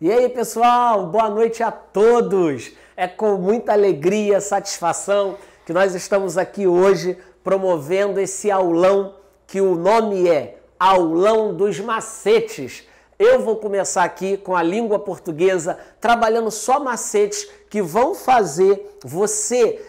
E aí, pessoal, boa noite a todos. É com muita alegria, satisfação que nós estamos aqui hoje promovendo esse aulão que o nome é Aulão dos Macetes. Eu vou começar aqui com a língua portuguesa, trabalhando só macetes que vão fazer você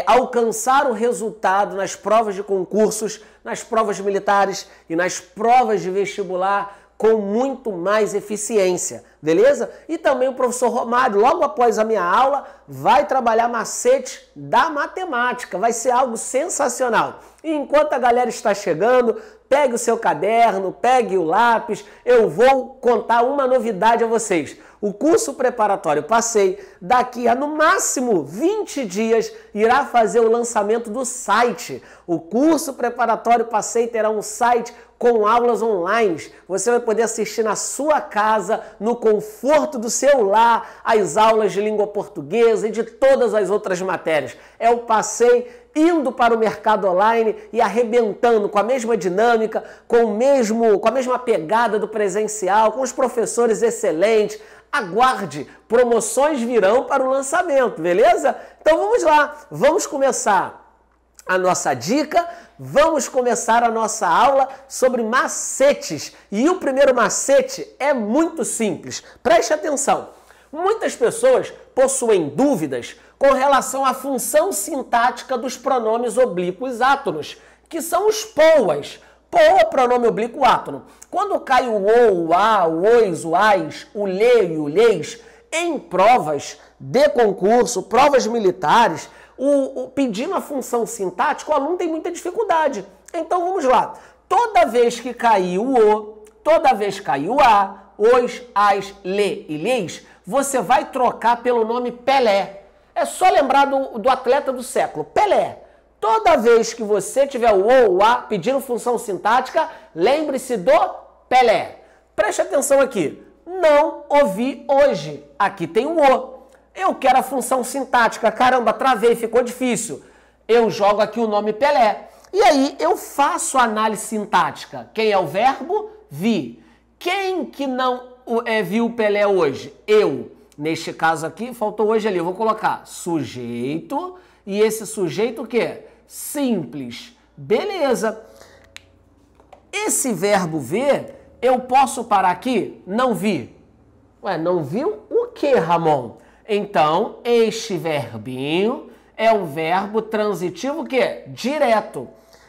alcançar o resultado nas provas de concursos, nas provas militares e nas provas de vestibular com muito mais eficiência, beleza? E também o professor Romário, logo após a minha aula, vai trabalhar macetes da matemática. Vai ser algo sensacional. E enquanto a galera está chegando, pegue o seu caderno, pegue o lápis, eu vou contar uma novidade a vocês. O curso preparatório Passei, daqui a no máximo 20 dias, irá fazer o lançamento do site. O curso preparatório Passei terá um site com aulas online. Você vai poder assistir na sua casa, no conforto do seu lar, as aulas de língua portuguesa e de todas as outras matérias. É o Passei indo para o mercado online e arrebentando com a mesma dinâmica, com a mesma pegada do presencial, com os professores excelentes. Aguarde, promoções virão para o lançamento, beleza? Então vamos lá, vamos começar a nossa dica, vamos começar a nossa aula sobre macetes. E o primeiro macete é muito simples, preste atenção. Muitas pessoas possuem dúvidas com relação à função sintática dos pronomes oblíquos átonos, que são os POAs. POA, pronome oblíquo átono. Quando cai o o, o a, o ois, o ais, o lhe e o lheis, em provas de concurso, provas militares, pedindo a função sintática, o aluno tem muita dificuldade. Então vamos lá. Toda vez que cair o o, toda vez que cair o a, ois, ais, lhe e lheis, você vai trocar pelo nome Pelé. É só lembrar do atleta do século, Pelé. Toda vez que você tiver o o, o a pedindo função sintática, lembre-se do Pelé. Preste atenção aqui. Não ouvi hoje. Aqui tem o o. Eu quero a função sintática. Caramba, travei, ficou difícil. Eu jogo aqui o nome Pelé. E aí eu faço a análise sintática. Quem é o verbo? Vi. Quem que não viu o Pelé hoje? Eu. Neste caso aqui, faltou hoje ali. Eu vou colocar sujeito. E esse sujeito o quê? Simples. Beleza. Esse verbo ver, eu posso parar aqui? Não vi. Ué, não viu o quê, Ramon? Então, este verbinho é um verbo transitivo o quê? Direto.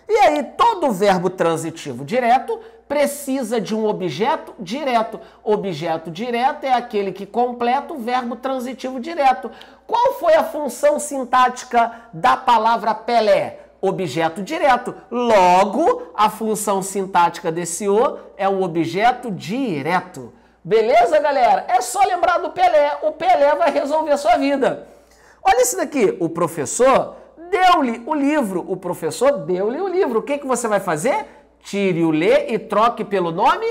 E aí, todo verbo transitivo direto precisa de um objeto direto. Objeto direto é aquele que completa o verbo transitivo direto. Qual foi a função sintática da palavra Pelé? Objeto direto. Logo, a função sintática desse o é um objeto direto. Beleza, galera? É só lembrar do Pelé. O Pelé vai resolver a sua vida. Olha esse daqui. O professor deu-lhe o livro. O professor deu-lhe o livro. O que você vai fazer? Tire o lê e troque pelo nome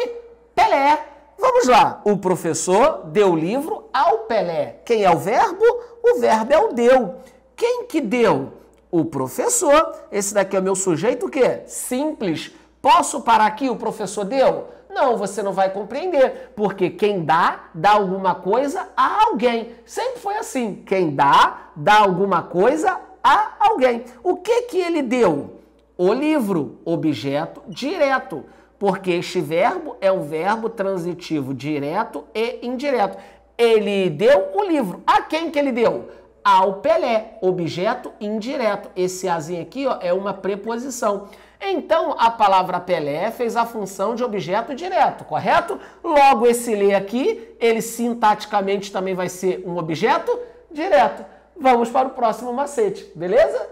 Pelé. Vamos lá. O professor deu o livro ao Pelé. Quem é o verbo? O verbo é o deu. Quem que deu? O professor. Esse daqui é o meu sujeito o quê? Simples. Posso parar aqui? O professor deu? Não, você não vai compreender, porque quem dá alguma coisa a alguém. Sempre foi assim. Quem dá alguma coisa a alguém. O que ele deu? O livro, objeto direto, porque este verbo é um verbo transitivo direto e indireto. Ele deu o livro. A quem que ele deu? Ao Pelé, objeto indireto. Esse azinho aqui ó, é uma preposição. Então, a palavra Pelé fez a função de objeto direto, correto? Logo, esse lê aqui, ele sintaticamente também vai ser um objeto direto. Vamos para o próximo macete, beleza?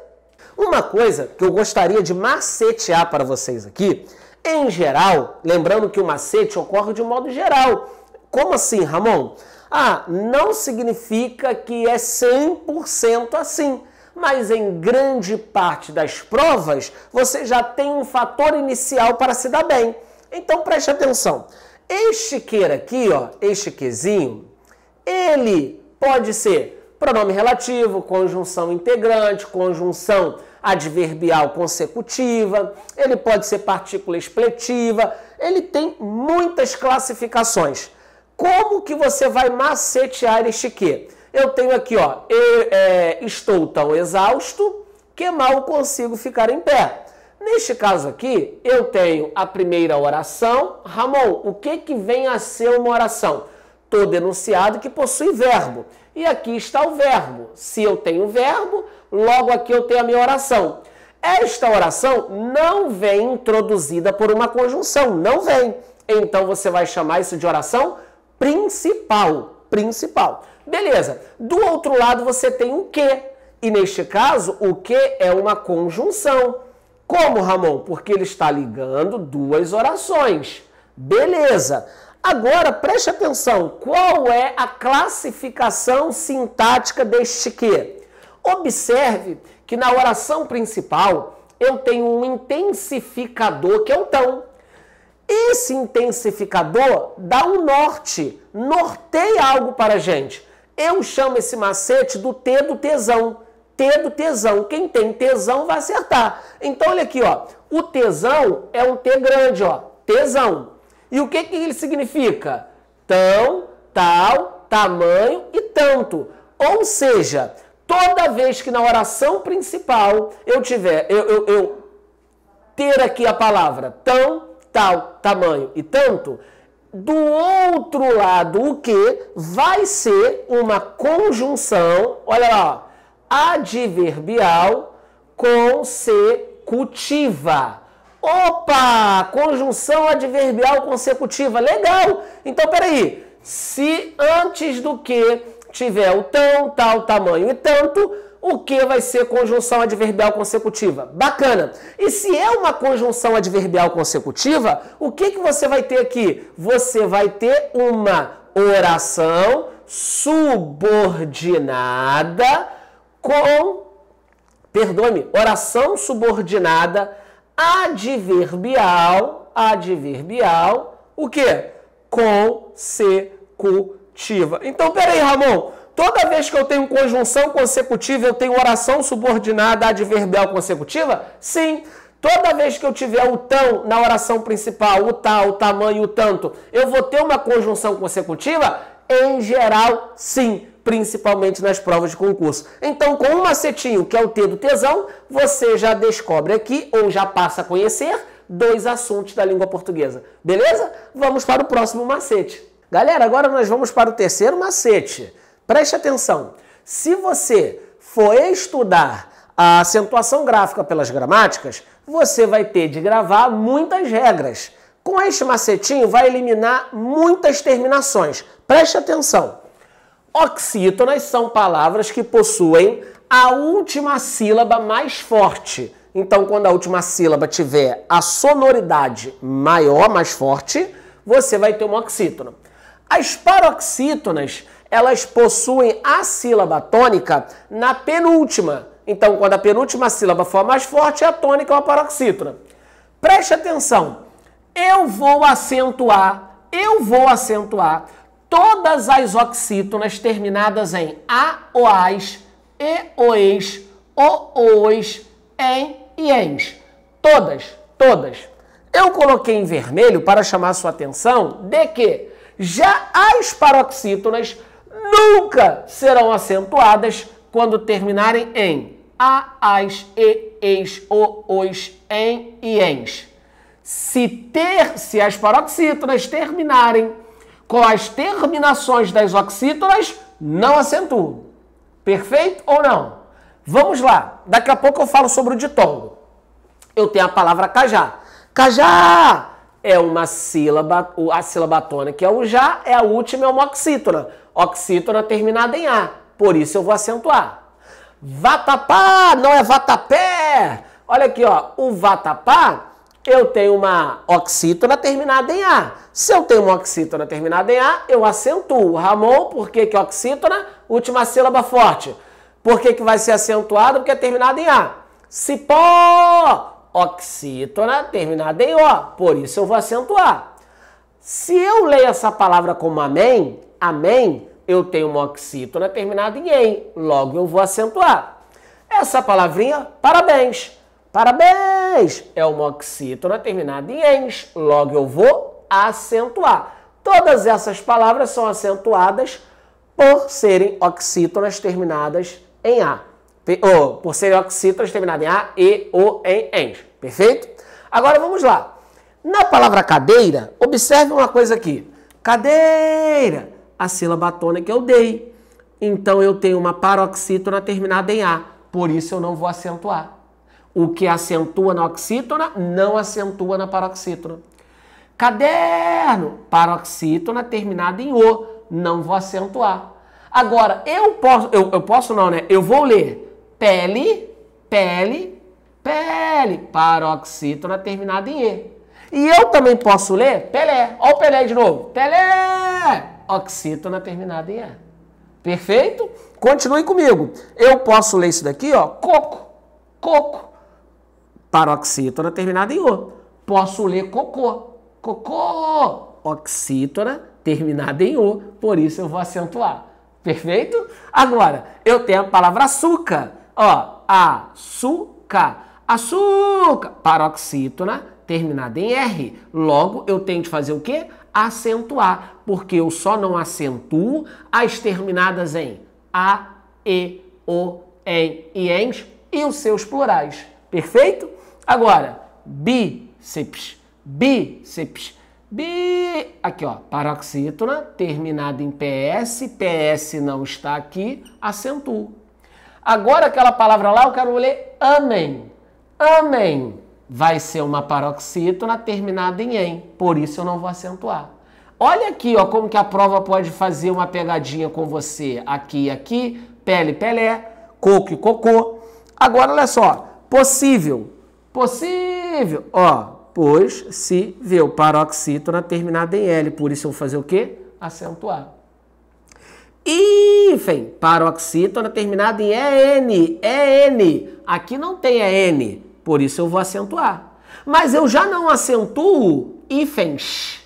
Uma coisa que eu gostaria de macetear para vocês aqui, em geral, lembrando que o macete ocorre de um modo geral. Como assim, Ramon? Não significa que é 100% assim. Mas em grande parte das provas, você já tem um fator inicial para se dar bem. Então preste atenção. Este queira aqui, ó, este quezinho, ele pode ser pronome relativo, conjunção integrante, conjunção adverbial consecutiva, ele pode ser partícula expletiva, ele tem muitas classificações. Como que você vai macetear este que? Eu tenho aqui, ó, estou tão exausto que mal consigo ficar em pé. Neste caso aqui, eu tenho a primeira oração. Ramon, o que vem a ser uma oração? Todo enunciado que possui verbo. E aqui está o verbo. Se eu tenho verbo, logo aqui eu tenho a minha oração. Esta oração não vem introduzida por uma conjunção, não vem. Então você vai chamar isso de oração principal. Principal. Beleza. Do outro lado você tem o que. E neste caso, o que é uma conjunção. Como, Ramon? Porque ele está ligando duas orações. Beleza. Agora, preste atenção. Qual é a classificação sintática deste que? Observe que na oração principal eu tenho um intensificador que é o tão. Esse intensificador dá um norte, norteia algo para a gente. Eu chamo esse macete do T do tesão. T do tesão. Quem tem tesão vai acertar. Então, olha aqui, ó. O tesão é um T grande, ó. Tesão. E o que ele significa? Tão, tal, tamanho e tanto. Ou seja, toda vez que na oração principal eu ter aqui a palavra tão, tal, tamanho e tanto, do outro lado o que vai ser uma conjunção, olha lá, adverbial consecutiva. Opa! Conjunção adverbial consecutiva. Legal! Então, peraí. Se antes do que tiver o tão, tal, tamanho e tanto, o que vai ser conjunção adverbial consecutiva? Bacana! E se é uma conjunção adverbial consecutiva, o que você vai ter aqui? Você vai ter uma oração subordinada oração subordinada adverbial, o quê? Consecutiva. Então, peraí, Ramon, toda vez que eu tenho conjunção consecutiva, eu tenho oração subordinada adverbial consecutiva? Sim. Toda vez que eu tiver o tão na oração principal, o tal, o tamanho, o tanto, eu vou ter uma conjunção consecutiva? Em geral, sim. Principalmente nas provas de concurso. Então, com um macetinho, que é o T do tesão, você já descobre aqui, ou já passa a conhecer, dois assuntos da língua portuguesa. Beleza? Vamos para o próximo macete. Galera, agora nós vamos para o terceiro macete. Preste atenção. Se você for estudar a acentuação gráfica pelas gramáticas, você vai ter de gravar muitas regras. Com este macetinho, vai eliminar muitas terminações. Preste atenção. Oxítonas são palavras que possuem a última sílaba mais forte. Então, quando a última sílaba tiver a sonoridade maior, mais forte, você vai ter uma oxítona. As paroxítonas, elas possuem a sílaba tônica na penúltima. Então, quando a penúltima sílaba for a mais forte, a tônica é uma paroxítona. Preste atenção. Eu vou acentuar todas as oxítonas terminadas em a, oás, e, oês, ois, em e ens. Todas. Eu coloquei em vermelho para chamar sua atenção de que já as paroxítonas nunca serão acentuadas quando terminarem em a, as, e, eis, ois, em e ens. Se as paroxítonas terminarem com as terminações das oxítonas, não acentuo. Perfeito ou não? Vamos lá. Daqui a pouco eu falo sobre o ditongo. Eu tenho a palavra cajá. Cajá é uma sílaba, a sílaba tônica que é o já, é a última, é uma oxítona. Oxítona terminada em a. Por isso eu vou acentuar. Vatapá, não é vatapé. Olha aqui, ó. O vatapá, eu tenho uma oxítona terminada em a. Se eu tenho uma oxítona terminada em a, eu acentuo. Ramon, por que oxítona? Última sílaba forte. Por que vai ser acentuado? Porque é terminada em a. Cipó, oxítona terminada em o. Por isso eu vou acentuar. Se eu leio essa palavra como amém, eu tenho uma oxítona terminada em em. Logo eu vou acentuar. Essa palavrinha, parabéns. Parabéns! É uma oxítona terminada em ens. Logo eu vou acentuar. Todas essas palavras são acentuadas por serem oxítonas terminadas em A. Ou por serem oxítonas terminadas em A, E, O, em, ENS. Perfeito? Agora vamos lá. Na palavra cadeira, observe uma coisa aqui. Cadeira, a sílaba tônica eu dei. Então eu tenho uma paroxítona terminada em A. Por isso eu não vou acentuar. O que acentua na oxítona, não acentua na paroxítona. Caderno, paroxítona terminada em O. Não vou acentuar. Agora, eu posso não, né? Eu vou ler pele, pele, pele, paroxítona terminada em E. E eu também posso ler Pelé. Olha o Pelé de novo. Pelé, oxítona terminada em E. Perfeito? Continue comigo. Eu posso ler isso daqui, ó, coco, coco, paroxítona terminada em O. Posso ler cocô, cocô, oxítona terminada em O. Por isso eu vou acentuar. Perfeito? Agora, eu tenho a palavra açúcar. Ó, açúcar, açúcar, paroxítona terminada em R. Logo, eu tenho de fazer o quê? Acentuar, porque eu só não acentuo as terminadas em A, E, O, em e ENS e os seus plurais. Perfeito? Agora, bíceps, bíceps, aqui ó, paroxítona terminada em PS, PS não está aqui, acentuo. Agora aquela palavra lá eu quero ler amém, amém. Vai ser uma paroxítona terminada em em, por isso eu não vou acentuar. Olha aqui, ó, como que a prova pode fazer uma pegadinha com você. Aqui e aqui, pele, pelé, coco e cocô. Agora, olha só, possível, possível, ó, possível, paroxítona terminada em L, por isso eu vou fazer o quê? Acentuar. Hífen, paroxítona terminada em EN, EN, aqui não tem EN. Por isso eu vou acentuar. Mas eu já não acentuo hífens.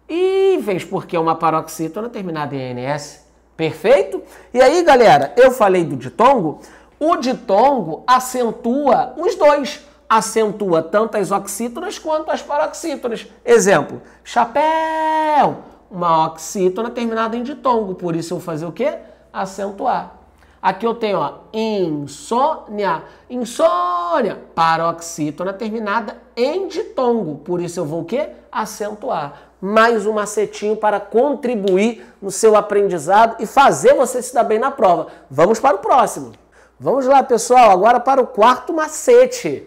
Hífens, porque é uma paroxítona terminada em NS. Perfeito? E aí, galera, eu falei do ditongo. O ditongo acentua os dois. Acentua tanto as oxítonas quanto as paroxítonas. Exemplo, chapéu, uma oxítona terminada em ditongo. Por isso eu vou fazer o quê? Acentuar. Aqui eu tenho, ó, insônia, insônia, paroxítona terminada em ditongo. Por isso eu vou o quê? Acentuar. Mais um macetinho para contribuir no seu aprendizado e fazer você se dar bem na prova. Vamos para o próximo. Vamos lá, pessoal, agora para o quarto macete.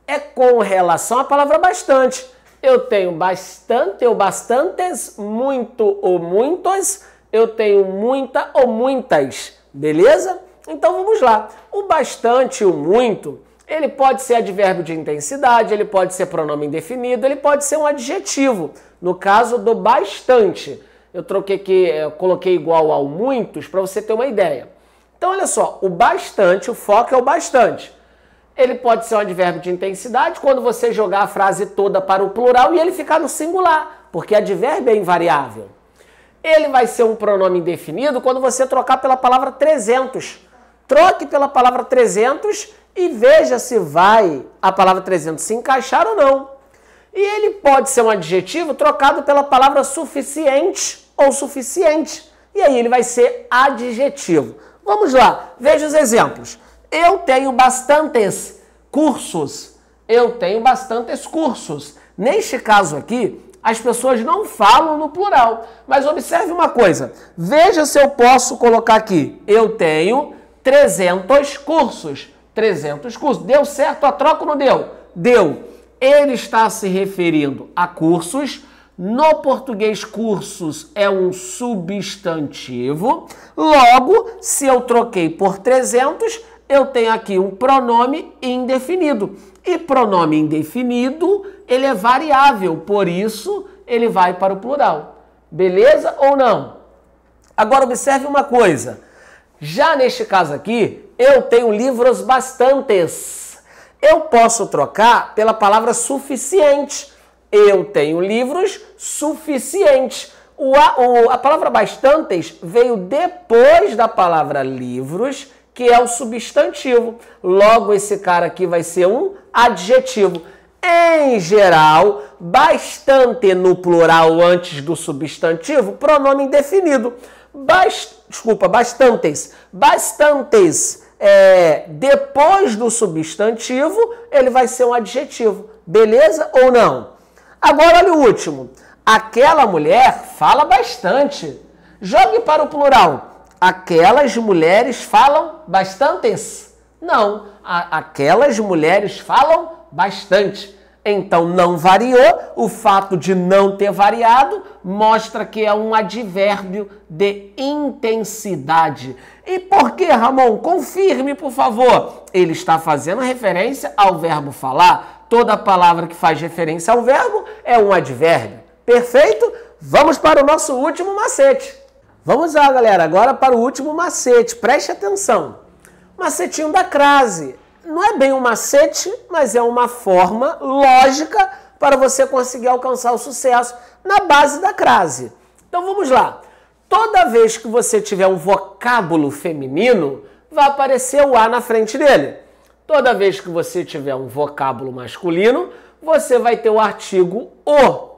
É com relação à palavra bastante. Eu tenho bastante ou bastantes, muito ou muitos, eu tenho muita ou muitas. Beleza? Então vamos lá. O bastante e o muito, ele pode ser advérbio de intensidade, ele pode ser pronome indefinido, ele pode ser um adjetivo. No caso do bastante, eu troquei aqui, eu coloquei igual ao muitos para você ter uma ideia. Então olha só, o bastante, o foco é o bastante. Ele pode ser um advérbio de intensidade quando você jogar a frase toda para o plural e ele ficar no singular, porque advérbio é invariável. Ele vai ser um pronome indefinido quando você trocar pela palavra 300. Troque pela palavra 300 e veja se vai a palavra 300 se encaixar ou não. E ele pode ser um adjetivo trocado pela palavra suficiente ou suficiente. E aí ele vai ser adjetivo. Vamos lá, veja os exemplos. Eu tenho bastantes cursos. Eu tenho bastantes cursos. Neste caso aqui, as pessoas não falam no plural. Mas observe uma coisa. Veja se eu posso colocar aqui. Eu tenho 300 cursos. 300 cursos. Deu certo a troca ou não deu? Deu. Ele está se referindo a cursos. No português, cursos é um substantivo. Logo, se eu troquei por 300, eu tenho aqui um pronome indefinido. E pronome indefinido, ele é variável, por isso ele vai para o plural. Beleza ou não? Agora observe uma coisa. Já neste caso aqui, eu tenho livros bastantes. Eu posso trocar pela palavra suficiente. Eu tenho livros suficientes. A palavra bastantes veio depois da palavra livros, que é o substantivo. Logo, esse cara aqui vai ser um adjetivo. Em geral, bastante no plural antes do substantivo, pronome indefinido. Bastantes. Bastantes. Depois do substantivo, ele vai ser um adjetivo. Beleza ou não? Agora, olha o último. Aquela mulher fala bastante. Jogue para o plural. Aquelas mulheres falam bastantes? Não. Aquelas mulheres falam bastante. Então, não variou. O fato de não ter variado mostra que é um advérbio de intensidade. E por que, Ramon? Confirme, por favor. Ele está fazendo referência ao verbo falar. Toda palavra que faz referência ao verbo é um advérbio. Perfeito? Vamos para o nosso último macete. Vamos lá, galera. Agora para o último macete. Preste atenção. Macetinho da crase. Não é bem um macete, mas é uma forma lógica para você conseguir alcançar o sucesso na base da crase. Então vamos lá. Toda vez que você tiver um vocábulo feminino, vai aparecer o A na frente dele. Toda vez que você tiver um vocábulo masculino, você vai ter o artigo o.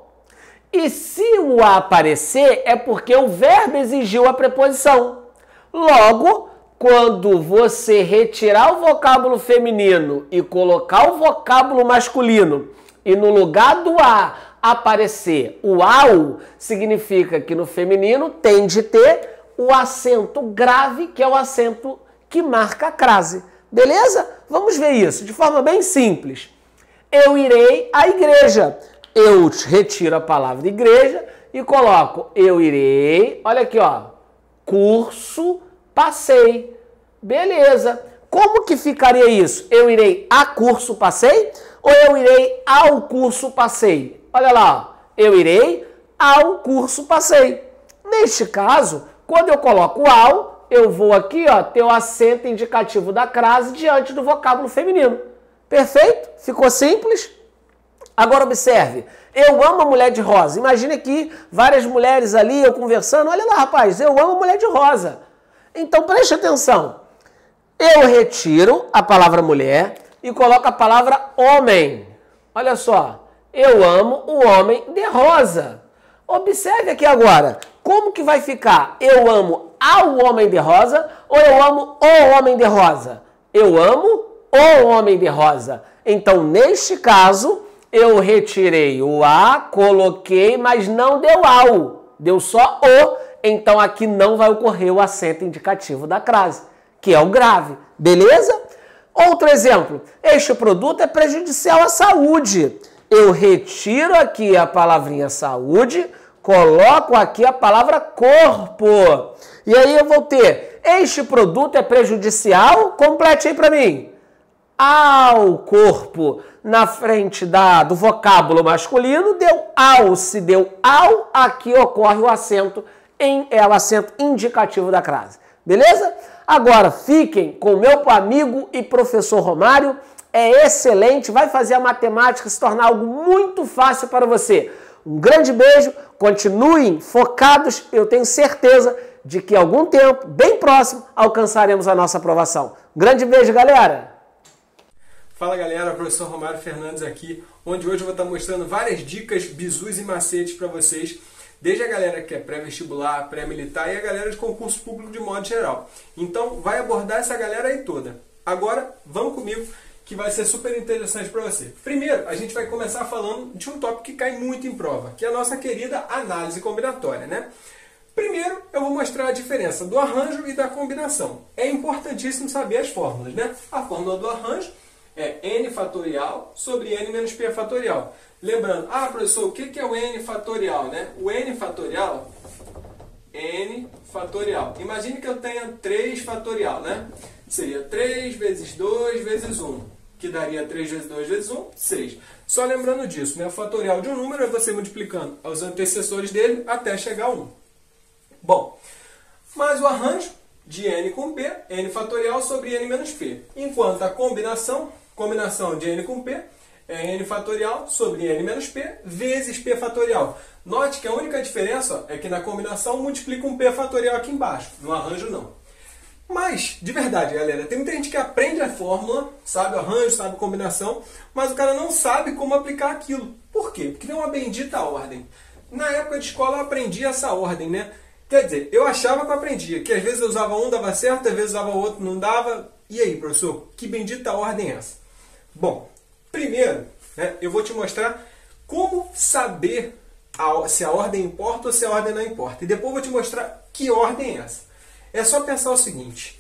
E se o A aparecer, é porque o verbo exigiu a preposição. Logo, quando você retirar o vocábulo feminino e colocar o vocábulo masculino e no lugar do A aparecer o AU, significa que no feminino tem de ter o acento grave, que é o acento que marca a crase. Beleza? Vamos ver isso de forma bem simples. Eu irei à igreja. Eu retiro a palavra igreja e coloco eu irei, olha aqui, ó, curso, passei. Beleza. Como que ficaria isso? Eu irei a curso, passei? Ou eu irei ao curso, passei? Olha lá, ó, eu irei ao curso, passei. Neste caso, quando eu coloco ao, eu vou aqui, ó, ter o acento indicativo da crase diante do vocábulo feminino. Perfeito? Ficou simples? Agora observe, eu amo a mulher de rosa. Imagine aqui várias mulheres ali, eu conversando. Olha lá, rapaz, eu amo a mulher de rosa. Então preste atenção. Eu retiro a palavra mulher e coloco a palavra homem. Olha só, eu amo o homem de rosa. Observe aqui agora, como que vai ficar? Eu amo ao homem de rosa ou eu amo o homem de rosa? Eu amo o homem de rosa. Então, neste caso, eu retirei o A, coloquei, mas não deu ao, deu só o. Então, aqui não vai ocorrer o acento indicativo da crase, que é o grave. Beleza? Outro exemplo. Este produto é prejudicial à saúde. Eu retiro aqui a palavrinha saúde, coloco aqui a palavra corpo. E aí eu vou ter, este produto é prejudicial, complete aí para mim. Ao corpo, na frente do vocábulo masculino, deu ao. Se deu ao, aqui ocorre o acento, o acento indicativo da crase. Beleza? Agora, fiquem com o meu amigo e professor Romário. É excelente, vai fazer a matemática se tornar algo muito fácil para você. Um grande beijo, continuem focados, eu tenho certeza de que em algum tempo, bem próximo, alcançaremos a nossa aprovação. Um grande beijo, galera! Fala galera, professor Romário Fernandes aqui, onde hoje eu vou estar mostrando várias dicas, bizus e macetes para vocês, desde a galera que é pré-vestibular, pré-militar e a galera de concurso público de modo geral. Então vai abordar essa galera aí toda. Agora, vamos comigo que vai ser super interessante para você. Primeiro, a gente vai começar falando de um tópico que cai muito em prova, que é a nossa querida análise combinatória, né? Primeiro, eu vou mostrar a diferença do arranjo e da combinação. É importantíssimo saber as fórmulas, né? A fórmula do arranjo é n fatorial sobre n menos p fatorial. Lembrando, professor, o que é o n fatorial, né? O n fatorial, imagine que eu tenha 3 fatorial, né? Seria 3 vezes 2 vezes 1, que daria 3 vezes 2 vezes 1, 6. Só lembrando disso, né? O fatorial de um número é você multiplicando os antecessores dele até chegar a 1. Bom, mas o arranjo de n com p, n fatorial sobre n menos p. Enquanto a combinação de n com p é n fatorial sobre n menos p vezes p fatorial. Note que a única diferença é que na combinação multiplica um p fatorial aqui embaixo, no arranjo não. Mas, de verdade, galera, tem muita gente que aprende a fórmula, sabe o arranjo, sabe a combinação, mas o cara não sabe como aplicar aquilo. Por quê? Porque tem uma bendita ordem. Na época de escola eu aprendi essa ordem, né? Quer dizer, eu achava que eu aprendia, que às vezes eu usava um, dava certo, às vezes usava o outro, não dava. E aí, professor, que bendita ordem é essa? Bom, primeiro, né, eu vou te mostrar como saber se a ordem importa ou se a ordem não importa. E depois eu vou te mostrar que ordem é essa. É só pensar o seguinte,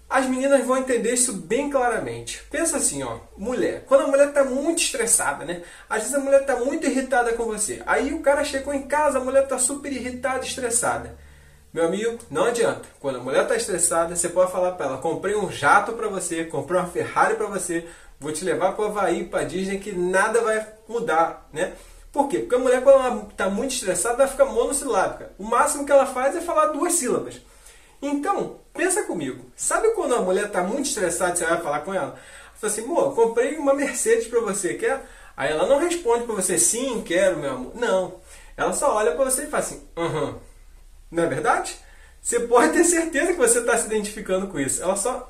as meninas vão entender isso bem claramente. Pensa assim, ó, mulher. Quando a mulher está muito estressada, né? Às vezes a mulher está muito irritada com você. Aí o cara chegou em casa, a mulher está super irritada, estressada. Meu amigo, não adianta. Quando a mulher está estressada, você pode falar para ela, comprei um jato para você, comprei uma Ferrari para você, vou te levar para o Havaí, para Disney, que nada vai mudar, né? Por quê? Porque a mulher, quando ela está muito estressada, ela fica monossilábica. O máximo que ela faz é falar 2 sílabas. Então, pensa comigo. Sabe quando a mulher está muito estressada, você vai falar com ela? Fala assim, amor, comprei uma Mercedes para você, quer? Aí ela não responde para você, sim, quero, meu amor. Não. Ela só olha para você e fala assim, Não é verdade? Você pode ter certeza que você está se identificando com isso. Ela só,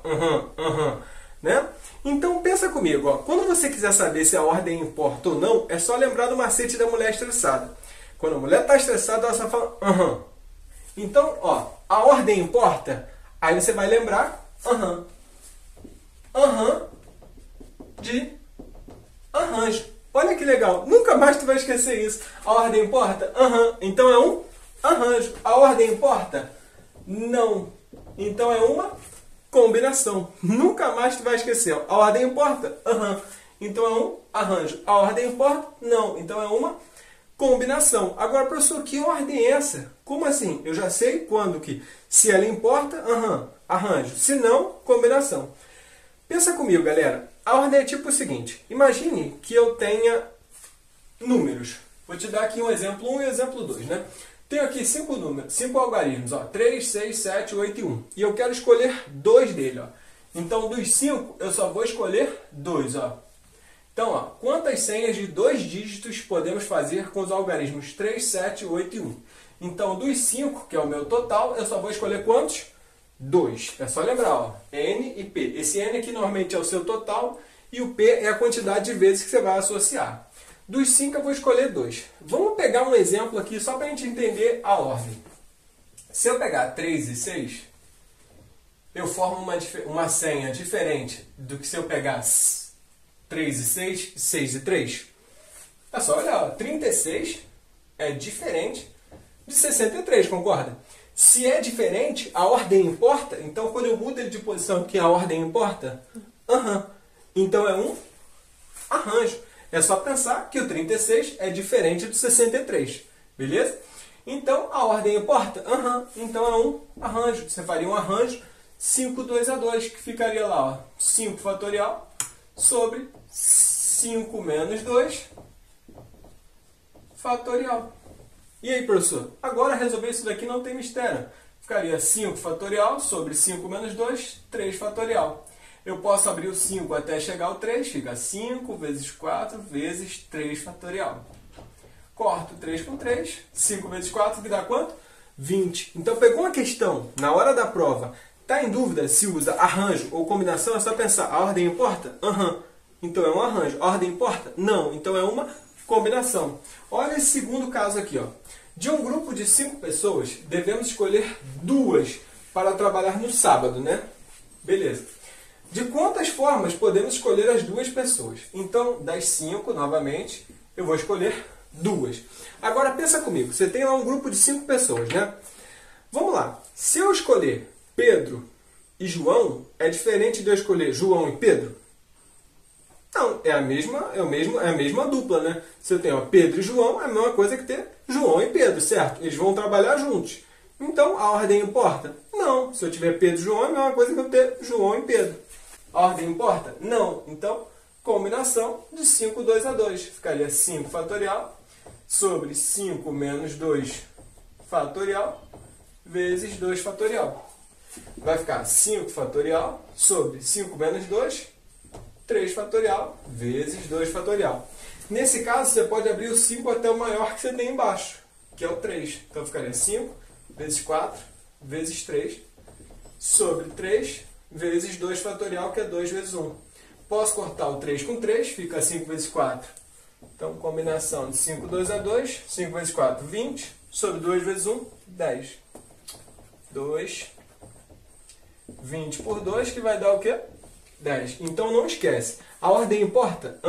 né? Então pensa comigo, ó. Quando você quiser saber se a ordem importa ou não, é só lembrar do macete da mulher estressada. Quando a mulher está estressada, ela só fala, Então, ó, a ordem importa? Aí você vai lembrar, de arranjo. Olha que legal, nunca mais tu vai esquecer isso. A ordem importa? Então é um arranjo. A ordem importa? Não. Então é uma combinação. Nunca mais tu vai esquecer. A ordem importa? Então é um arranjo. A ordem importa? Não. Então é uma combinação. Agora, professor, que ordem é essa? Como assim? Eu já sei quando que, se ela importa, arranjo. Se não, combinação. Pensa comigo, galera. A ordem é tipo o seguinte. Imagine que eu tenha números. Vou te dar aqui um exemplo 1 e um exemplo 2, né? Tenho aqui 5 números, 5 algarismos, ó, 3, 6, 7, 8 e 1. E eu quero escolher 2 dele, ó. Então, dos 5, eu só vou escolher 2, ó. Então, ó, quantas senhas de 2 dígitos podemos fazer com os algarismos 3, 7, 8 e 1? Então, dos 5, que é o meu total, eu só vou escolher quantos? 2. É só lembrar, ó, N e P. Esse N aqui normalmente é o seu total e o P é a quantidade de vezes que você vai associar. Dos 5 eu vou escolher 2. Vamos pegar um exemplo aqui só para a gente entender a ordem. Se eu pegar 3 e 6, eu formo uma senha diferente do que se eu pegar 3 e 6, 6 e 3. É só olhar, ó, 36 é diferente de 63, concorda? Se é diferente, a ordem importa. Então, quando eu mudo ele de posição, que a ordem importa? Então, é um arranjo. É só pensar que o 36 é diferente do 63. Beleza? Então, a ordem importa? Então, é um arranjo. Você faria um arranjo 5, 2 a 2, que ficaria lá, ó, 5 fatorial sobre 5 menos 2 fatorial. E aí, professor? Agora resolver isso daqui não tem mistério. Ficaria 5 fatorial sobre 5 menos 2, 3 fatorial. Eu posso abrir o 5 até chegar ao 3, fica 5 vezes 4 vezes 3 fatorial. Corto 3 com 3, 5 vezes 4, que dá quanto? 20. Então, pegou uma questão na hora da prova, está em dúvida se usa arranjo ou combinação, é só pensar, a ordem importa? Então é um arranjo. A ordem importa? Não. Então é uma combinação. Olha esse segundo caso aqui, ó. De um grupo de 5 pessoas, devemos escolher 2 para trabalhar no sábado, né? Beleza. De quantas formas podemos escolher as 2 pessoas? Então, das 5, novamente, eu vou escolher 2. Agora, pensa comigo. Você tem lá um grupo de 5 pessoas, né? Vamos lá. Se eu escolher Pedro e João, é diferente de eu escolher João e Pedro? Não, é a mesma dupla, né? Se eu tenho Pedro e João, é a mesma coisa que ter João e Pedro, certo? Eles vão trabalhar juntos. Então, a ordem importa? Não. Se eu tiver Pedro e João, é a mesma coisa que eu ter João e Pedro. A ordem importa? Não. Então, combinação de 5, 2 a 2. Ficaria 5 fatorial sobre 5 menos 2 fatorial vezes 2 fatorial. Vai ficar 5 fatorial sobre 5 menos 2, 3 fatorial vezes 2 fatorial. Nesse caso, você pode abrir o 5 até o maior que você tem embaixo, que é o 3. Então, ficaria 5 vezes 4 vezes 3 sobre 3 vezes 2 fatorial, que é 2 vezes 1. Posso cortar o 3 com 3, fica 5 vezes 4. Então, combinação de 5, 2 a 2, 5 vezes 4, 20, sobre 2 vezes 1, 10. 2, 20 por 2, que vai dar o quê? 10. Então, não esquece. A ordem importa?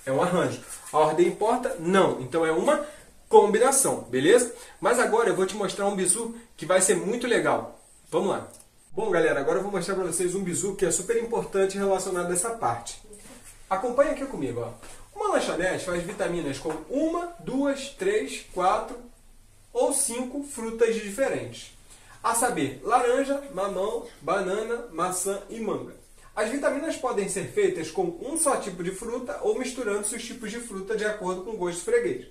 É um arranjo. A ordem importa? Não. Então, é uma combinação, beleza? Mas agora eu vou te mostrar um bizu que vai ser muito legal. Vamos lá. Bom, galera, agora eu vou mostrar para vocês um bizu que é super importante relacionado a essa parte. Acompanha aqui comigo, ó. Uma lanchonete faz vitaminas com 1, 2, 3, 4 ou 5 frutas diferentes. A saber, laranja, mamão, banana, maçã e manga. As vitaminas podem ser feitas com um só tipo de fruta ou misturando-se os tipos de fruta de acordo com o gosto freguês.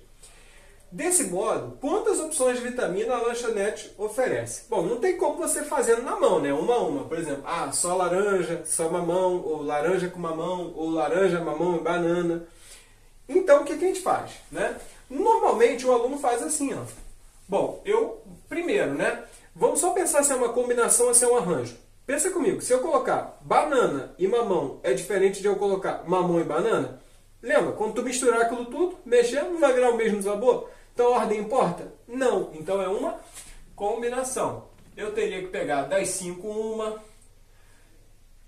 Desse modo, quantas opções de vitamina a lanchonete oferece? Bom, não tem como você fazendo na mão, né? Uma a uma. Por exemplo, só laranja, só mamão, ou laranja com mamão, ou laranja, mamão e banana. Então, o que a gente faz, né? Normalmente, o aluno faz assim, ó. Bom, primeiro, né? Vamos só pensar se é uma combinação ou se é um arranjo. Pensa comigo, se eu colocar banana e mamão é diferente de eu colocar mamão e banana? Lembra? Quando tu misturar aquilo tudo, mexer, não vai virar o mesmo sabor? Então a ordem importa? Não. Então é uma combinação. Eu teria que pegar das 5 uma,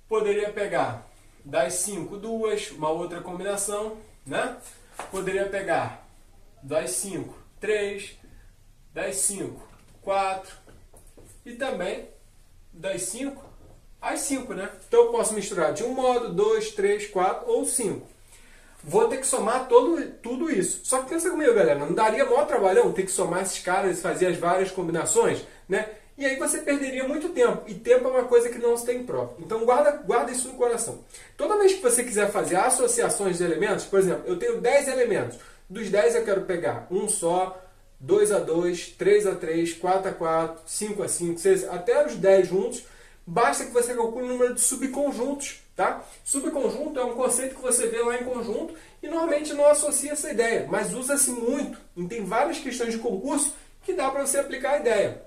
poderia pegar das 5 duas, uma outra combinação, né? Poderia pegar das 5 3, das 5 4 e também das 5 às 5, né? Então eu posso misturar de um modo, 2, 3, 4 ou 5. Vou ter que somar tudo isso. Só que pensa comigo, galera, não daria maior trabalhão ter que somar esses caras e fazer as várias combinações, né? E aí você perderia muito tempo. E tempo é uma coisa que não se tem prova. Então guarda isso no coração. Toda vez que você quiser fazer associações de elementos, por exemplo, eu tenho 10 elementos. Dos 10 eu quero pegar um só, 2 a 2, 3 a 3, 4 a 4, 5 a 5, 6, até os 10 juntos. Basta que você calcule o número de subconjuntos, tá? Subconjunto é um conceito que você vê lá em conjunto e normalmente não associa essa ideia, mas usa-se muito. E tem várias questões de concurso que dá para você aplicar a ideia.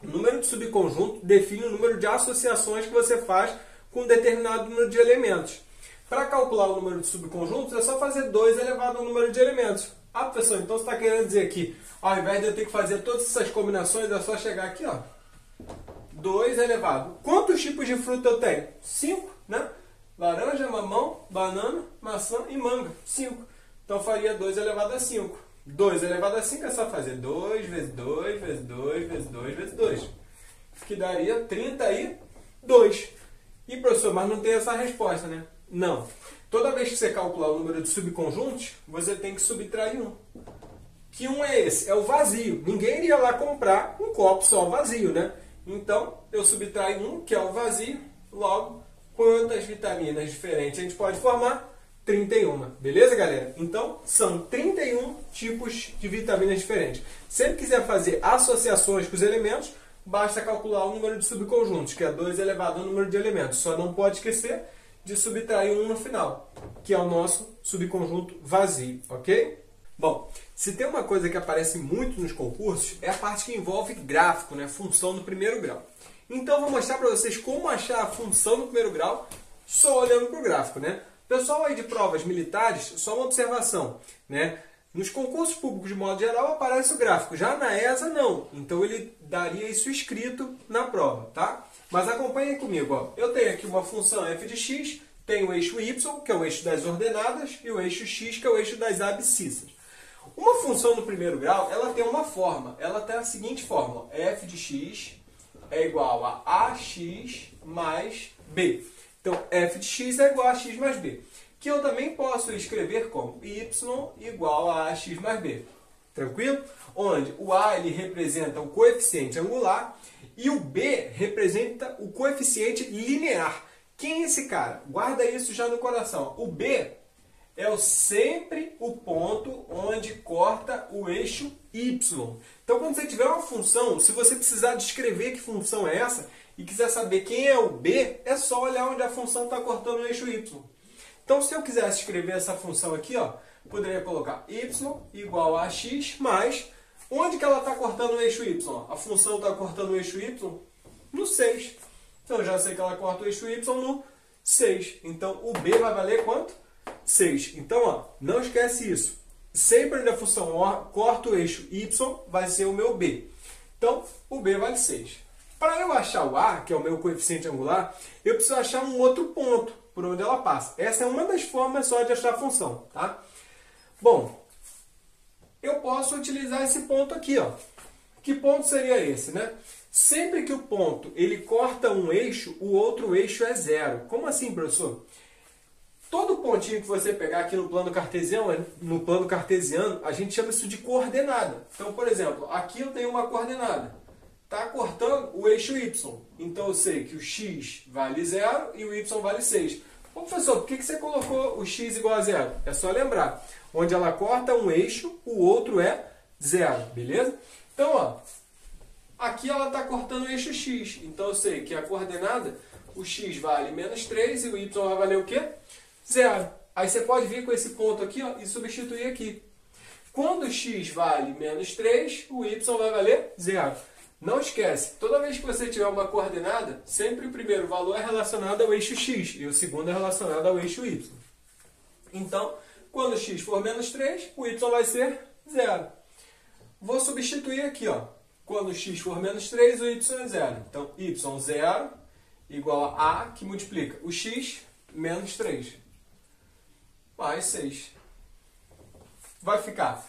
O número de subconjunto define o número de associações que você faz com um determinado número de elementos. Para calcular o número de subconjuntos, é só fazer 2 elevado ao número de elementos. Professor, então você está querendo dizer que ao invés de eu ter que fazer todas essas combinações, é só chegar aqui, ó. 2 elevado. Quantos tipos de fruta eu tenho? 5, né? Laranja, mamão, banana, maçã e manga. 5. Então faria 2 elevado a 5. 2 elevado a 5 é só fazer 2 vezes 2 vezes 2 vezes 2 vezes 2. Que daria 32. E professor, mas não tem essa resposta, né? Não. Toda vez que você calcular o número de subconjuntos, você tem que subtrair 1. Que 1 é esse? É o vazio. Ninguém iria lá comprar um copo só vazio, né? Então, eu subtraio 1, que é o vazio, logo, quantas vitaminas diferentes a gente pode formar? 31, beleza, galera? Então, são 31 tipos de vitaminas diferentes. Se ele quiser fazer associações com os elementos, basta calcular o número de subconjuntos, que é 2 elevado ao número de elementos. Só não pode esquecer de subtrair 1 no final, que é o nosso subconjunto vazio, ok? Bom, se tem uma coisa que aparece muito nos concursos, é a parte que envolve gráfico, né? Função no primeiro grau. Então, eu vou mostrar para vocês como achar a função no primeiro grau só olhando para o gráfico, né? Pessoal aí de provas militares, só uma observação, né? Nos concursos públicos, de modo geral, aparece o gráfico. Já na ESA, não. Então, ele daria isso escrito na prova, tá? Mas acompanhem comigo, ó. Eu tenho aqui uma função f de x, tenho o eixo y, que é o eixo das ordenadas, e o eixo x, que é o eixo das abscissas. Uma função no primeiro grau, ela tem uma forma. Ela tem a seguinte fórmula. F de x é igual a ax mais b. Então, f de x é igual a x mais b. Que eu também posso escrever como y igual a ax mais b. Tranquilo? Onde o a ele representa o coeficiente angular e o b representa o coeficiente linear. Quem é esse cara? Guarda isso já no coração. O b é sempre o ponto onde corta o eixo y. Então, quando você tiver uma função, se você precisar descrever que função é essa e quiser saber quem é o b, é só olhar onde a função está cortando o eixo y. Então, se eu quisesse escrever essa função aqui, ó, poderia colocar y igual a x mais... Onde que ela está cortando o eixo y? A função está cortando o eixo y no 6. Então eu já sei que ela corta o eixo y no 6. Então o b vai valer quanto? 6. Então, ó, não esquece isso. Sempre onde a função corta o eixo y vai ser o meu b. Então o b vale 6. Para eu achar o a, que é o meu coeficiente angular, eu preciso achar um outro ponto por onde ela passa. Essa é uma das formas só de achar a função, tá? Bom, eu posso utilizar esse ponto aqui, ó. Que ponto seria esse, né? Sempre que o ponto ele corta um eixo, o outro eixo é zero. Como assim, professor? Todo pontinho que você pegar aqui no plano cartesiano, a gente chama isso de coordenada. Então, por exemplo, aqui eu tenho uma coordenada. Está cortando o eixo y. Então eu sei que o x vale 0 e o y vale 6. Ô, professor, por que você colocou o x igual a 0? É só lembrar. Onde ela corta um eixo, o outro é 0. Beleza? Então, ó, aqui ela está cortando o eixo x. Então eu sei que a coordenada, o x vale menos 3 e o y vai valer o quê? 0. Aí você pode vir com esse ponto aqui, ó, e substituir aqui. Quando o x vale menos 3, o y vai valer 0. Não esquece, toda vez que você tiver uma coordenada, sempre o primeiro valor é relacionado ao eixo x e o segundo é relacionado ao eixo y. Então, quando x for menos 3, o y vai ser 0. Vou substituir aqui, ó. Quando x for menos 3, o y é 0. Então, y 0 igual a que multiplica o x menos 3 mais 6. Vai ficar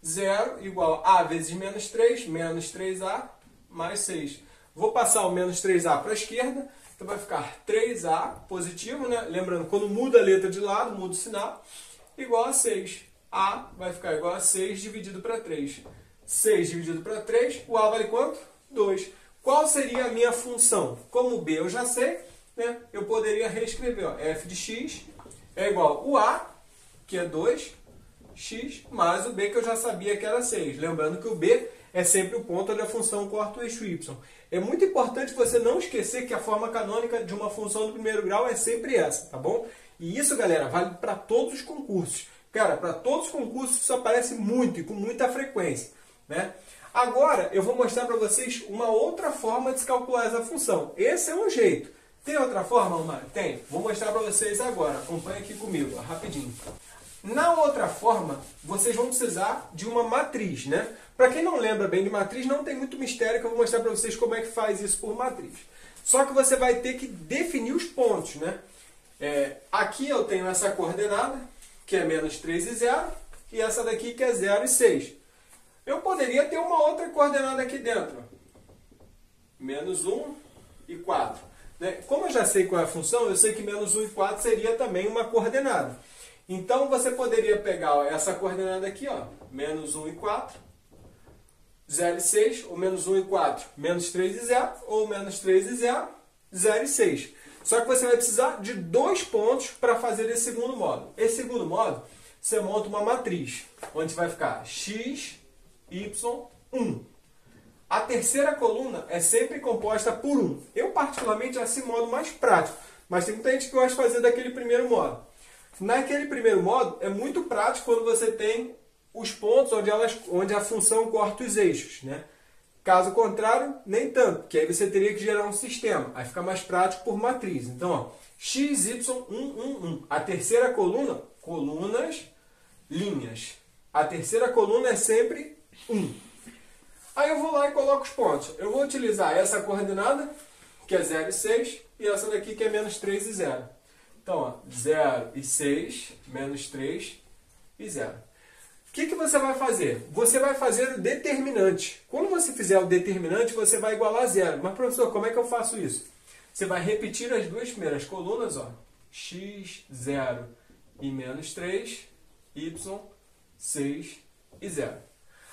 0 igual a vezes menos 3a mais 6. Vou passar o menos 3a para a esquerda, então vai ficar 3a positivo, né? Lembrando, quando muda a letra de lado, muda o sinal, igual a 6. A vai ficar igual a 6 dividido para 3. 6 dividido para 3, o a vale quanto? 2. Qual seria a minha função? Como o b eu já sei, né? Eu poderia reescrever, ó, f de x é igual o a, que é 2, x, mais o b que eu já sabia que era 6. Lembrando que o b é sempre o ponto onde a função corta o eixo y. É muito importante você não esquecer que a forma canônica de uma função do primeiro grau é sempre essa, tá bom? E isso, galera, vale para todos os concursos. Cara, para todos os concursos isso aparece muito e com muita frequência, né? Agora, eu vou mostrar para vocês uma outra forma de se calcular essa função. Esse é um jeito. Tem outra forma, Omar? Tem. Vou mostrar para vocês agora. Acompanhe aqui comigo, ó, rapidinho. Na outra forma, vocês vão precisar de uma matriz, né? Para quem não lembra bem de matriz, não tem muito mistério que eu vou mostrar para vocês como é que faz isso por matriz. Só que você vai ter que definir os pontos, né? Aqui eu tenho essa coordenada, que é menos 3 e 0, e essa daqui que é 0 e 6. Eu poderia ter uma outra coordenada aqui dentro, ó. Menos 1 e 4. Né? Como eu já sei qual é a função, eu sei que menos 1 e 4 seria também uma coordenada. Então, você poderia pegar, ó, essa coordenada aqui, ó, menos 1 e 4, 0 e 6, ou menos 1 e 4, menos 3 e 0, ou menos 3 e 0, 0 e 6. Só que você vai precisar de dois pontos para fazer esse segundo modo. Esse segundo modo, você monta uma matriz, onde vai ficar x, y, 1. A terceira coluna é sempre composta por 1. Eu, particularmente, acho esse modo mais prático, mas tem muita gente que gosta de fazer daquele primeiro modo. Naquele primeiro modo, é muito prático quando você tem os pontos onde a função corta os eixos, né? Caso contrário, nem tanto, porque aí você teria que gerar um sistema. Aí fica mais prático por matriz. Então, ó, x, y, 1, 1, 1. A terceira coluna, colunas, linhas. A terceira coluna é sempre 1. Aí eu vou lá e coloco os pontos. Eu vou utilizar essa coordenada, que é 0 e 6, e essa daqui que é menos 3 e 0. Então, ó, 0 e 6, menos 3 e 0. O que você vai fazer? Você vai fazer o determinante. Quando você fizer o determinante, você vai igualar a 0. Mas, professor, como é que eu faço isso? Você vai repetir as duas primeiras colunas, ó, x, 0 e menos 3, y, 6 e 0.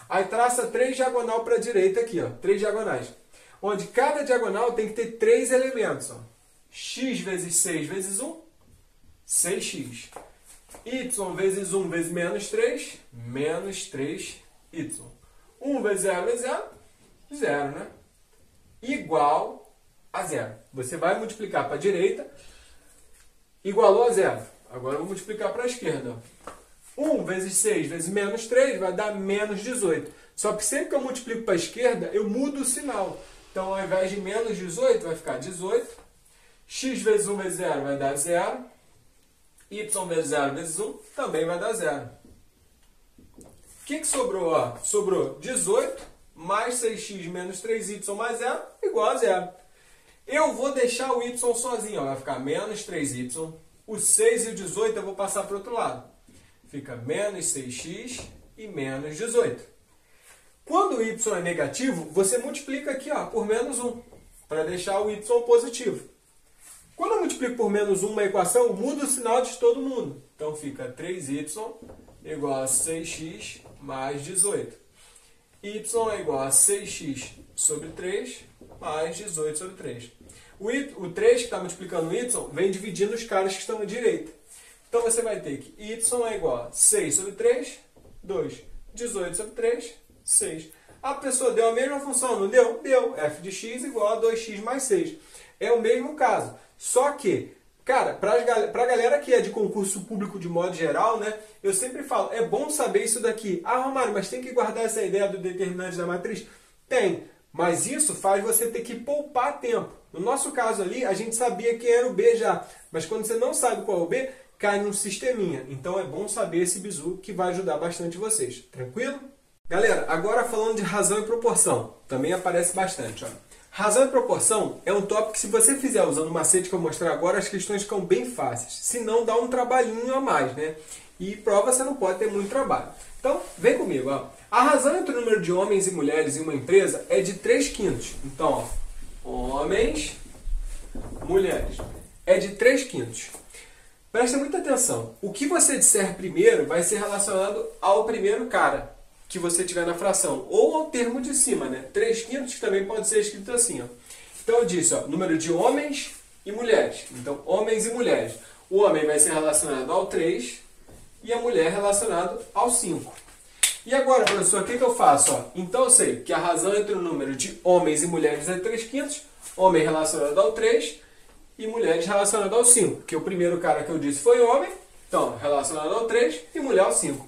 Aí traça 3 diagonal para a direita aqui, ó, 3 diagonais. Onde cada diagonal tem que ter 3 elementos. Ó. X vezes 6 vezes 1, 6x. Y vezes 1 vezes menos 3, menos 3y. 1 vezes 0 vezes 0, 0, né? Igual a 0. Você vai multiplicar para a direita, igualou a 0. Agora eu vou multiplicar para a esquerda. 1 vezes 6 vezes menos 3 vai dar menos 18. Só que sempre que eu multiplico para a esquerda, eu mudo o sinal. Então, ao invés de menos 18, vai ficar 18. X vezes 1 vezes 0 vai dar 0. Y vezes 0 vezes 1 também vai dar 0. O que sobrou? Ó, sobrou 18 mais 6x menos 3y mais 0 igual a 0. Eu vou deixar o y sozinho, ó, vai ficar menos 3y. O 6 e o 18 eu vou passar para o outro lado. Fica menos 6x e menos 18. Quando o y é negativo, você multiplica aqui ó, por menos 1, para deixar o y positivo. Quando eu multiplico por menos 1 uma equação, muda o sinal de todo mundo. Então fica 3y igual a 6x mais 18. Y é igual a 6x sobre 3 mais 18 sobre 3. O 3 que está multiplicando o y vem dividindo os caras que estão à direita. Então você vai ter que y é igual a 6 sobre 3, 2. 18 sobre 3, 6. A pessoa deu a mesma função, não deu? Deu. F de x igual a 2x mais 6. É o mesmo caso. Só que, cara, para a galera que é de concurso público de modo geral, né, eu sempre falo, é bom saber isso daqui. Ah, Romário, mas tem que guardar essa ideia do determinante da matriz? Tem, mas isso faz você ter que poupar tempo. No nosso caso ali, a gente sabia que era o B já, mas quando você não sabe qual é o B, cai num sisteminha. Então é bom saber esse bizu que vai ajudar bastante vocês. Tranquilo? Galera, agora falando de razão e proporção, também aparece bastante, ó. Razão e proporção é um tópico que se você fizer usando o macete que eu vou mostrar agora, as questões ficam bem fáceis. Se não, dá um trabalhinho a mais, né? E prova você não pode ter muito trabalho. Então, vem comigo, ó. A razão entre o número de homens e mulheres em uma empresa é de 3/5. Então, ó, homens, mulheres. É de 3/5. Presta muita atenção. O que você disser primeiro vai ser relacionado ao primeiro cara que você tiver na fração, ou ao termo de cima, né? 3/5 também pode ser escrito assim, ó. Então eu disse, ó, número de homens e mulheres. Então, homens e mulheres. O homem vai ser relacionado ao 3 e a mulher relacionado ao 5. E agora, professor, o que eu faço? Ó? Então eu sei que a razão entre o número de homens e mulheres é 3/5, homem relacionado ao 3 e mulheres relacionado ao 5. Porque o primeiro cara que eu disse foi homem, então relacionado ao 3 e mulher ao 5.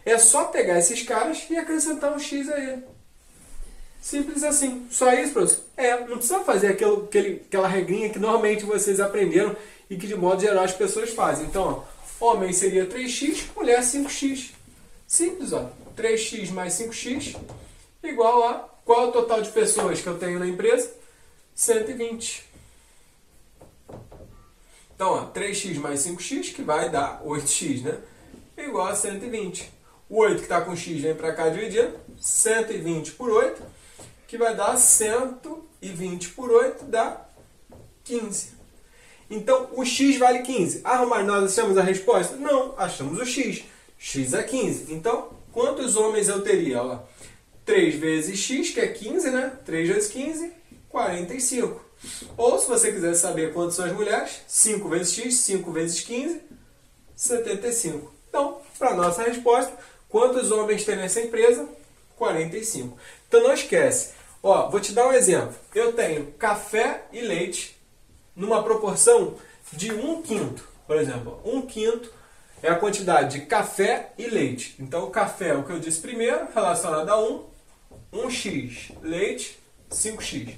É só pegar esses caras e acrescentar um x a ele. Simples assim. Só isso, professor? Não precisa fazer aquela regrinha que normalmente vocês aprenderam e que de modo geral as pessoas fazem. Então, ó, homem seria 3x, mulher 5x. Simples, ó. 3x mais 5x igual a... Qual é o total de pessoas que eu tenho na empresa? 120. Então, ó, 3x mais 5x, que vai dar 8x, né? Igual a 120. O 8 que está com x vem para cá dividindo. 120 por 8, que vai dar 120 por 8, dá 15. Então, o x vale 15. Ah, Romário, nós achamos a resposta? Não, achamos o x. X é 15. Então, quantos homens eu teria? Ó, 3 vezes x, que é 15, né? 3 vezes 15, 45. Ou, se você quiser saber quantas são as mulheres, 5 vezes x, 5 vezes 15, 75. Então, para a nossa resposta, quantos homens tem nessa empresa? 45. Então, não esquece. Ó, vou te dar um exemplo. Eu tenho café e leite numa proporção de 1/5. Por exemplo, 1/5 é a quantidade de café e leite. Então, o café é o que eu disse primeiro, relacionado a 1x. Leite, 5x.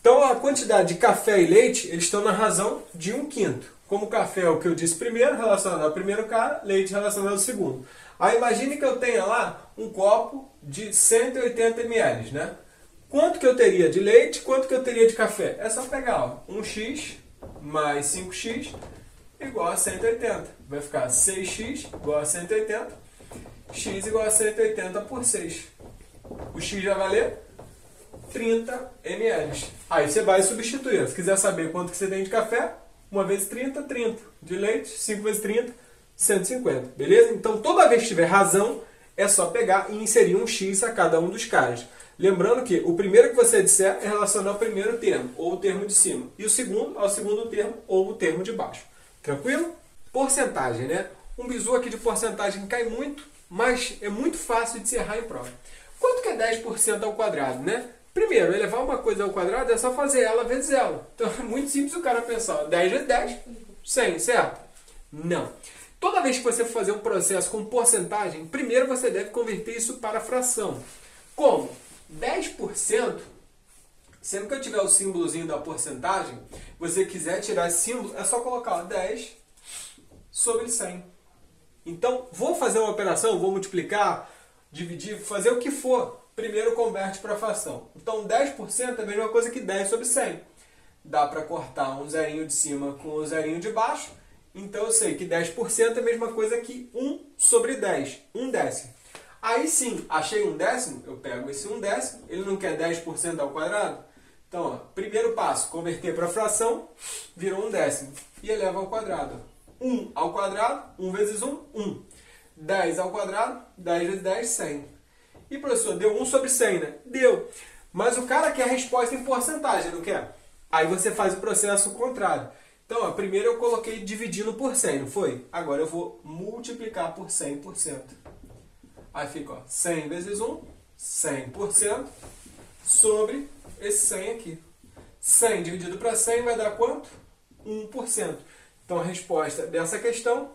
Então, a quantidade de café e leite, eles estão na razão de 1/5. Como café é o que eu disse primeiro, relacionado ao primeiro cara, leite relacionado ao segundo. Aí imagine que eu tenha lá um copo de 180 ml, né? Quanto que eu teria de leite, quanto que eu teria de café? É só pegar, ó, 1x mais 5x igual a 180. Vai ficar 6x igual a 180, x igual a 180 por 6. O x vai valer 30 ml. Aí você vai substituir. Se quiser saber quanto que você tem de café, 1 vezes 30, 30. De leite, 5 vezes 30, 150. Beleza? Então, toda vez que tiver razão, é só pegar e inserir um x a cada um dos caras. Lembrando que o primeiro que você disser é relacionado ao primeiro termo, ou o termo de cima. E o segundo ao segundo termo, ou o termo de baixo. Tranquilo? Porcentagem, né? Um bizu aqui de porcentagem cai muito, mas é muito fácil de se errar em prova. Quanto que é 10% ao quadrado, né? Primeiro, elevar uma coisa ao quadrado é só fazer ela vezes ela. Então é muito simples o cara pensar, 10 vezes 10, 100, certo? Não. Toda vez que você for fazer um processo com porcentagem, primeiro você deve converter isso para fração. Como? 10% Sempre que eu tiver o símbolozinho da porcentagem, você quiser tirar esse símbolo, é só colocar ó, 10 sobre 100. Então, vou fazer uma operação, vou multiplicar, dividir, fazer o que for. Primeiro converte para fração. Então, 10% é a mesma coisa que 10 sobre 100. Dá para cortar um zerinho de cima com um zerinho de baixo. Então, eu sei que 10% é a mesma coisa que 1 sobre 10, 1/10. Aí sim, achei 1/10, eu pego esse 1/10, ele não quer 10% ao quadrado? Então, ó, primeiro passo, converter para fração, virou 1/10 e eleva ao quadrado. 1 ao quadrado, 1 vezes 1, 1. 10 ao quadrado, 10 vezes 10, 100. E professor, deu 1 sobre 100, né? Deu. Mas o cara quer a resposta em porcentagem, não quer? Aí você faz o processo contrário. Então, ó, primeiro eu coloquei dividindo por 100, não foi? Agora eu vou multiplicar por 100%. Aí fica ó, 100 vezes 1, 100% sobre esse 100 aqui. 100 dividido para 100 vai dar quanto? 1%. Então a resposta dessa questão,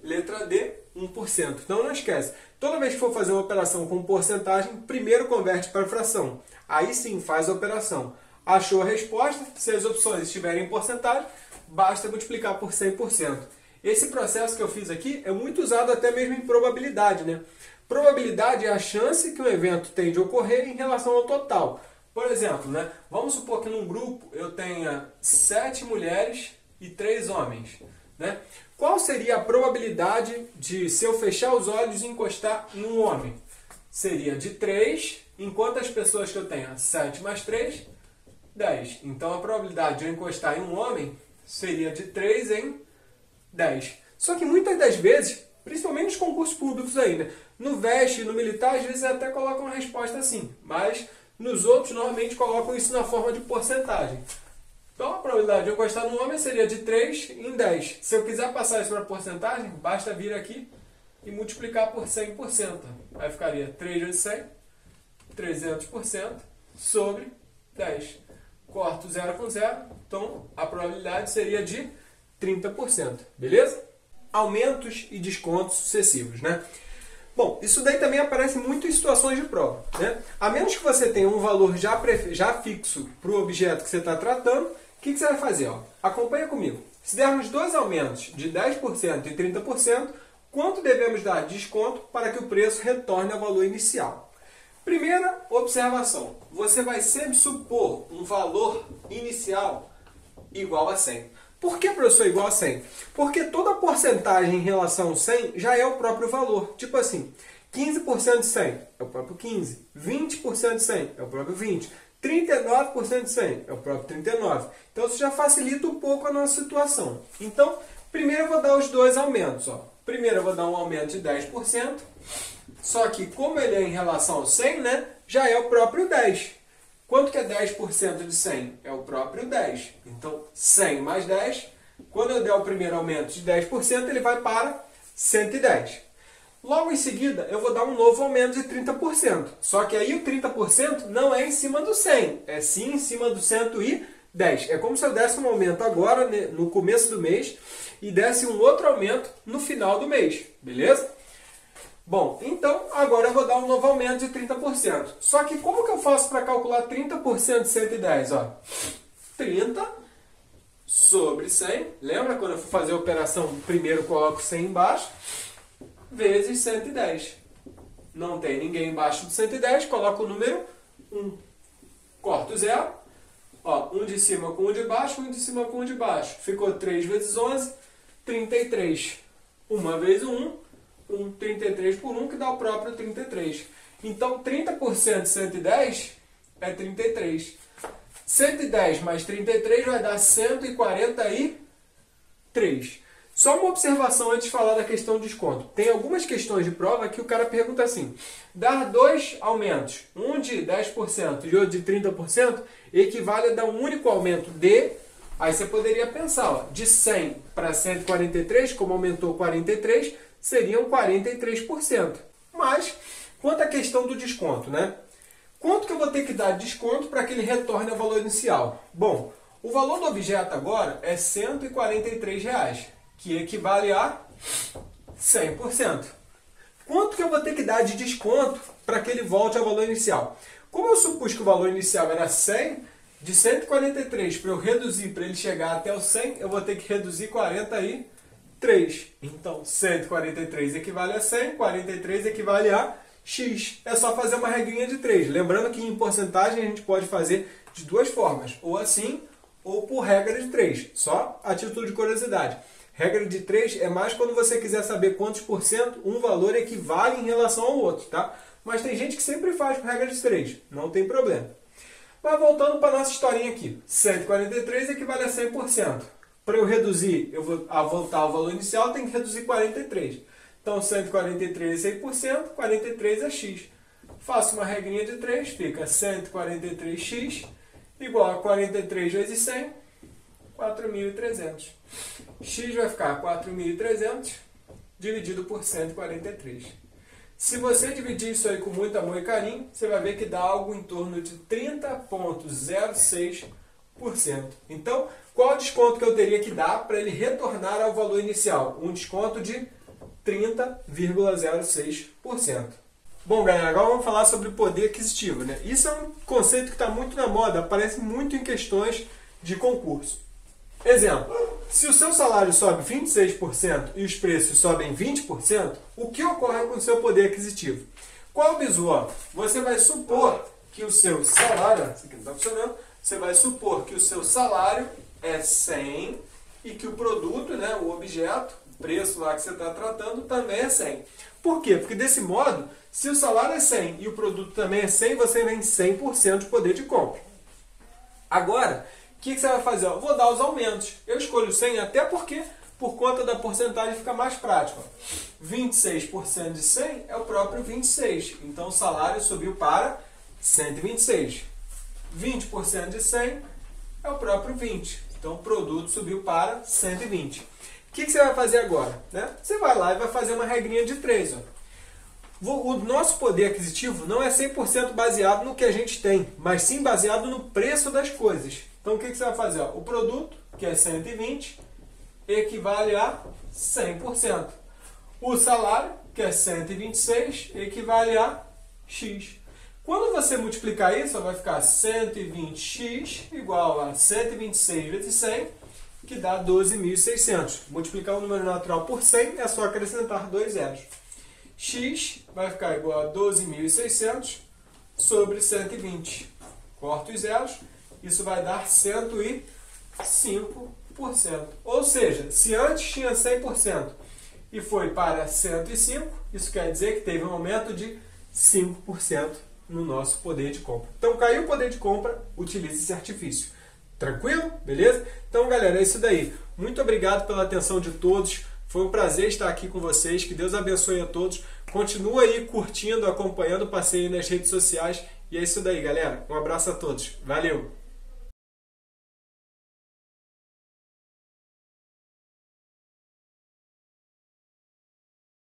letra D, 1%. Então não esquece, toda vez que for fazer uma operação com porcentagem, primeiro converte para fração. Aí sim faz a operação. Achou a resposta, se as opções estiverem em porcentagem, basta multiplicar por 100%. Esse processo que eu fiz aqui é muito usado até mesmo em probabilidade, né? Probabilidade é a chance que um evento tem de ocorrer em relação ao total. Por exemplo, né? Vamos supor que num grupo eu tenha 7 mulheres e 3 homens. Né? Qual seria a probabilidade de, se eu fechar os olhos e encostar em um homem? Seria de 3, em quantas pessoas que eu tenho? 7 mais 3, 10. Então a probabilidade de eu encostar em um homem seria de 3 em 10. Só que muitas das vezes, principalmente nos concursos públicos ainda, no VEST, no militar, às vezes até colocam a resposta assim, mas nos outros normalmente colocam isso na forma de porcentagem. Então a probabilidade de eu encostar no homem seria de 3 em 10. Se eu quiser passar isso para porcentagem, basta vir aqui e multiplicar por 100%. Aí ficaria 3 vezes 100, 300% sobre 10. Corto 0 com 0, então a probabilidade seria de 30%. Beleza? Aumentos e descontos sucessivos, né? Bom, isso daí também aparece muito em situações de prova, né? A menos que você tenha um valor já fixo para o objeto que você está tratando, o que você vai fazer? Ó? Acompanha comigo. Se dermos dois aumentos de 10% e 30%, quanto devemos dar de desconto para que o preço retorne ao valor inicial? Primeira observação. Você vai sempre supor um valor inicial igual a 100. Por que, professor, igual a 100? Porque toda porcentagem em relação ao 100 já é o próprio valor. Tipo assim, 15% de 100 é o próprio 15. 20% de 100 é o próprio 20. 39% de 100 é o próprio 39. Então, isso já facilita um pouco a nossa situação. Então, primeiro eu vou dar os dois aumentos. Ó. Primeiro eu vou dar um aumento de 10%. Só que, como ele é em relação ao 100, né, já é o próprio 10. Quanto que é 10% de 100? É o próprio 10. Então, 100 mais 10, quando eu der o primeiro aumento de 10%, ele vai para 110. Logo em seguida, eu vou dar um novo aumento de 30%. Só que aí o 30% não é em cima do 100, é sim em cima do 110. É como se eu desse um aumento agora, no começo do mês, e desse um outro aumento no final do mês. Beleza? Bom, então agora eu vou dar um novo aumento de 30%. Só que como que eu faço para calcular 30% de 110? Ó, 30 sobre 100. Lembra quando eu for fazer a operação, primeiro coloco 100 embaixo, vezes 110. Não tem ninguém embaixo de 110, coloco o número 1. Corto 0. Ó, um de cima com um de baixo, um de cima com um de baixo. Ficou 3 vezes 11, 33. Uma vezes 1. 33 por 1, que dá o próprio 33. Então, 30% de 110 é 33. 110 mais 33 vai dar 143. Só uma observação antes de falar da questão de desconto. Tem algumas questões de prova que o cara pergunta assim: dar dois aumentos, um de 10% e outro de 30%, equivale a dar um único aumento de... Aí você poderia pensar, ó, de 100 para 143, como aumentou 43, seriam 43%. Mas, quanto à questão do desconto, né? Quanto que eu vou ter que dar de desconto para que ele retorne ao valor inicial? Bom, o valor do objeto agora é R$ 143, que equivale a 100%. Quanto que eu vou ter que dar de desconto para que ele volte ao valor inicial? Como eu supus que o valor inicial era 100, De 143 para eu reduzir, para ele chegar até o 100, eu vou ter que reduzir 43. Então, 143 equivale a 100, 43 equivale a x. É só fazer uma regrinha de 3. Lembrando que em porcentagem a gente pode fazer de duas formas, ou assim, ou por regra de 3. Só a título de curiosidade. Regra de 3 é mais quando você quiser saber quantos por cento um valor equivale em relação ao outro, tá? Mas tem gente que sempre faz por regra de 3, não tem problema. Mas voltando para a nossa historinha aqui, 143 equivale a 100%. Para eu reduzir, eu vou voltar ao valor inicial, eu tenho que reduzir 43. Então 143 é 100%, 43 é x. Faço uma regrinha de 3, fica 143x igual a 43 vezes 100, 4.300. X vai ficar 4.300 dividido por 143. Se você dividir isso aí com muito amor e carinho, você vai ver que dá algo em torno de 30,06%. Então, qual o desconto que eu teria que dar para ele retornar ao valor inicial? Um desconto de 30,06%. Bom, galera, agora vamos falar sobre o poder aquisitivo, né? Isso é um conceito que está muito na moda, aparece muito em questões de concurso. Exemplo, se o seu salário sobe 26% e os preços sobem 20%, o que ocorre com o seu poder aquisitivo? Qual o bizu? Você vai supor que o seu salário, isso aqui não está funcionando, você vai supor que o seu salário é 100 e que o produto, né, o objeto, o preço lá que você está tratando, também é 100. Por quê? Porque desse modo, se o salário é 100 e o produto também é 100, você tem 100% de poder de compra. Agora, o que você vai fazer? Eu vou dar os aumentos. Eu escolho 100 até porque, por conta da porcentagem, fica mais prático. 26% de 100 é o próprio 26. Então, o salário subiu para 126. 20% de 100 é o próprio 20. Então, o produto subiu para 120. O que você vai fazer agora? Né? Você vai lá e vai fazer uma regrinha de 3. O nosso poder aquisitivo não é 100% baseado no que a gente tem, mas sim baseado no preço das coisas. Então, o que você vai fazer? O produto, que é 120, equivale a 100%. O salário, que é 126, equivale a x. Quando você multiplicar isso, vai ficar 120x igual a 126 vezes 100, que dá 12.600. Multiplicar o número natural por 100 é só acrescentar 2 zeros. X vai ficar igual a 12.600 sobre 120. Corto os zeros, isso vai dar 105%. Ou seja, se antes tinha 100% e foi para 105%, isso quer dizer que teve um aumento de 5% no nosso poder de compra. Então, caiu o poder de compra, utilize esse artifício. Tranquilo? Beleza? Então, galera, é isso daí. Muito obrigado pela atenção de todos. Foi um prazer estar aqui com vocês. Que Deus abençoe a todos. Continua aí curtindo, acompanhando o passeio nas redes sociais. E é isso daí, galera. Um abraço a todos. Valeu!